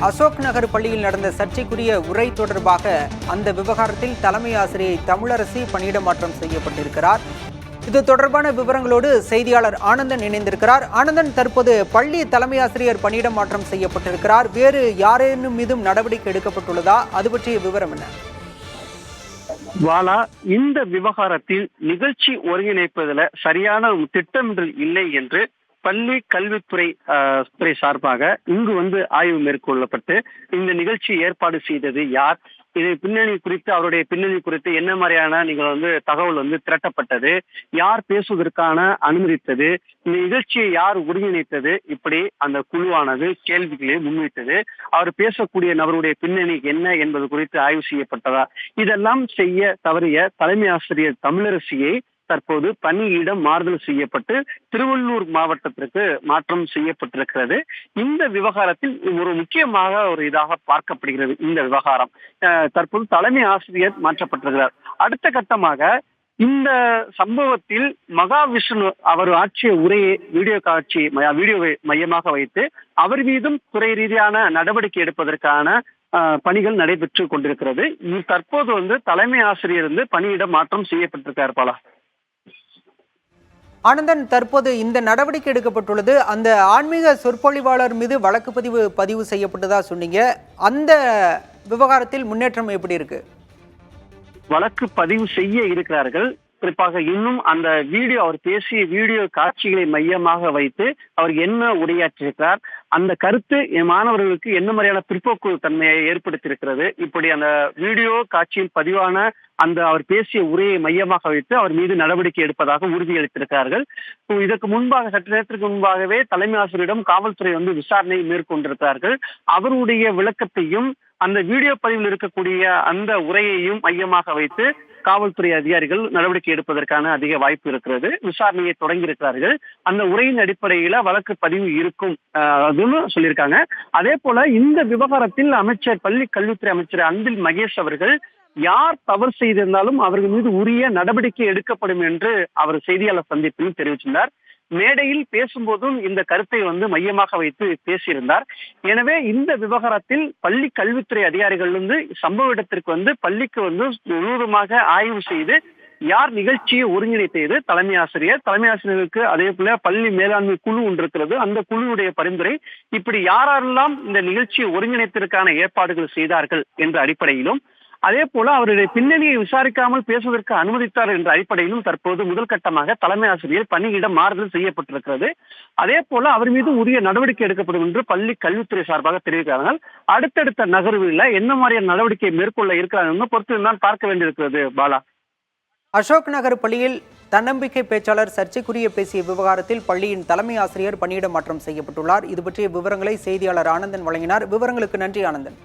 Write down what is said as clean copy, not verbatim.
அசோக் நகர் பள்ளியில் நடந்த சர்ச்சைக்குரிய உரை தொடர்பாக அந்த விவகாரத்தில் தலைமை ஆசிரியை தமிழரசி பணியிட மாற்றம் செய்யப்பட்டிருக்கிறார். இது தொடர்பான விவரங்களோடு செய்தியாளர் ஆனந்தன் இணைந்திருக்கிறார். ஆனந்தன், தற்போது பள்ளி தலைமை ஆசிரியர் பணியிட மாற்றம் செய்யப்பட்டிருக்கிறார். வேறு யாரேனும் மீதும் நடவடிக்கை எடுக்கப்பட்டுள்ளதா? அது பற்றிய விவரம் என்ன? வாலா, இந்த விவகாரத்தில் நிகழ்ச்சி ஒருங்கிணைப்பதில் சரியான திட்டமிடல் இல்லை என்று பள்ளி கல்வித்துறை சார்பாக இங்கு ஆய்வு மேற்கொள்ளப்பட்டு இந்த நிகழ்ச்சி ஏற்பாடு செய்தது யார், இது அவருடைய பின்னணி குறித்து என்ன மாதிரியான தகவல் திரட்டப்பட்டது, யார் பேசுவதற்கான அனுமதித்தது, இந்த நிகழ்ச்சியை யார் ஒருங்கிணைத்தது, இப்படி அந்த குழுவானது கேள்விகளை முன்வைத்தது. அவர் பேசக்கூடிய நபருடைய பின்னணி என்ன என்பது குறித்து ஆய்வு செய்யப்பட்டதா? இதெல்லாம் செய்ய தவறிய தலைமை ஆசிரியர் தமிழரசியை தற்போது பணியிடம் மாறுதல் செய்யப்பட்டு திருவள்ளூர் மாவட்டத்திற்கு மாற்றம் செய்யப்பட்டிருக்கிறது. இந்த விவகாரத்தில் ஒரு முக்கியமாக ஒரு இதாக பார்க்கப்படுகிறது. இந்த விவகாரம் தற்போது தலைமை ஆசிரியர் மாற்றப்பட்டிருக்கிறார். அடுத்த கட்டமாக இந்த சம்பவத்தில் மகாவிஷ்ணு அவர் ஆற்றிய உரையை வீடியோவை மையமாக வைத்து அவர் மீதும் துறை ரீதியான நடவடிக்கை எடுப்பதற்கான பணிகள் நடைபெற்று கொண்டிருக்கிறது. தற்போது தலைமை ஆசிரியர் பணியிடம் மாற்றம் செய்யப்பட்டிருக்கார். பல ஆனந்தன், தற்போது இந்த நடவடிக்கை எடுக்கப்பட்டுள்ளது. அந்த ஆன்மீக சொற்பொழிவாளர் மீது வழக்கு பதிவு செய்யப்பட்டதா சொன்னீங்க. அந்த விவகாரத்தில் முன்னேற்றம் எப்படி இருக்கு? வழக்கு பதிவு செய்ய இருக்கிறார்கள். குறிப்பாக இன்னும் அந்த அவர் பேசிய வீடியோ காட்சிகளை மையமாக வைத்து அவர் என்ன உரையாற்றியிருக்கிறார், அந்த கருத்து மாணவர்களுக்கு என்ன மாதிரியான பிற்போக்கு தன்மையை ஏற்படுத்தியிருக்கிறது, இப்படி அந்த வீடியோ காட்சியில் பதிவான அவர் பேசிய உரையை மையமாக வைத்து அவர் மீது நடவடிக்கை எடுப்பதாக உறுதியளித்திருக்கிறார்கள். இதற்கு முன்பாக சற்று நேரத்திற்கு முன்பாகவே தலைமை ஆசிரியரிடம் காவல்துறை விசாரணை மேற்கொண்டிருக்கிறார்கள். அவருடைய விளக்கத்தையும் அந்த வீடியோ பதிவில் இருக்கக்கூடிய அந்த உரையையும் மையமாக வைத்து காவல்துறை அதிகாரிகள் நடவடிக்கை எடுப்பதற்கான அதிக வாய்ப்பு இருக்கிறது. விசாரணையை தொடங்கி இருக்கிறார்கள். அந்த உரையின் அடிப்படையில வழக்கு பதிவு இருக்கும் அதுன்னு சொல்லியிருக்காங்க. அதே போல இந்த விவகாரத்தில் பள்ளி கல்வித்துறை அமைச்சர் அன்பில் மகேஷ் அவர்கள் யார் தவறு செய்திருந்தாலும் அவர்கள் மீது உரிய நடவடிக்கை எடுக்கப்படும் என்று அவர் செய்தியாளர் சந்திப்பில் தெரிவிச்சிருந்தார். மேடையில் பேசும்போதும் இந்த கருத்தை மையமாக வைத்து பேசியிருந்தார். எனவே இந்த விவகாரத்தில் பள்ளி கல்வித்துறை அதிகாரிகள் சம்பவ இடத்திற்கு பள்ளிக்கு முழுவதுமாக ஆய்வு செய்து யார் நிகழ்ச்சியை ஒருங்கிணைத்தது தலைமை ஆசிரியருக்கு அதே போல பள்ளி மேலாண்மை குழு ஒன்று இருக்கிறது. அந்த குழுவுடைய பரிந்துரை, இப்படி யாரெல்லாம் இந்த நிகழ்ச்சியை ஒருங்கிணைத்ததற்கான ஏற்பாடுகள் செய்தார்கள் என்ற அடிப்படையிலும் அதே போல அவருடைய பின்னணியை விசாரிக்காமல் பேசுவதற்கு அனுமதித்தார் என்ற அடிப்படையிலும் தற்போது முதல் கட்டமாக தலைமை ஆசிரியர் பணியிடம் மாறுதல் செய்யப்பட்டிருக்கிறது. அதே போல அவர் மீது உரிய நடவடிக்கை எடுக்கப்படும் என்று பள்ளி கல்வித்துறை சார்பாக தெரிவிக்கிறார்கள். அடுத்தடுத்த நகர்வுகளில் என்ன மாதிரியான நடவடிக்கை மேற்கொள்ள இருக்கிறார்கள் பொறுத்து தான் பார்க்க வேண்டியிருக்கிறது. பாலா, அசோக் நகர் பள்ளியில் தன்னம்பிக்கை பேச்சாளர் சர்ச்சைக்குரிய பேசிய விவகாரத்தில் பள்ளியின் தலைமை ஆசிரியர் பணியிட மாற்றம் செய்யப்பட்டுள்ளார். இது பற்றிய விவரங்களை செய்தியாளர் ஆனந்தன் வழங்கினார். விவரங்களுக்கு நன்றி ஆனந்தன்.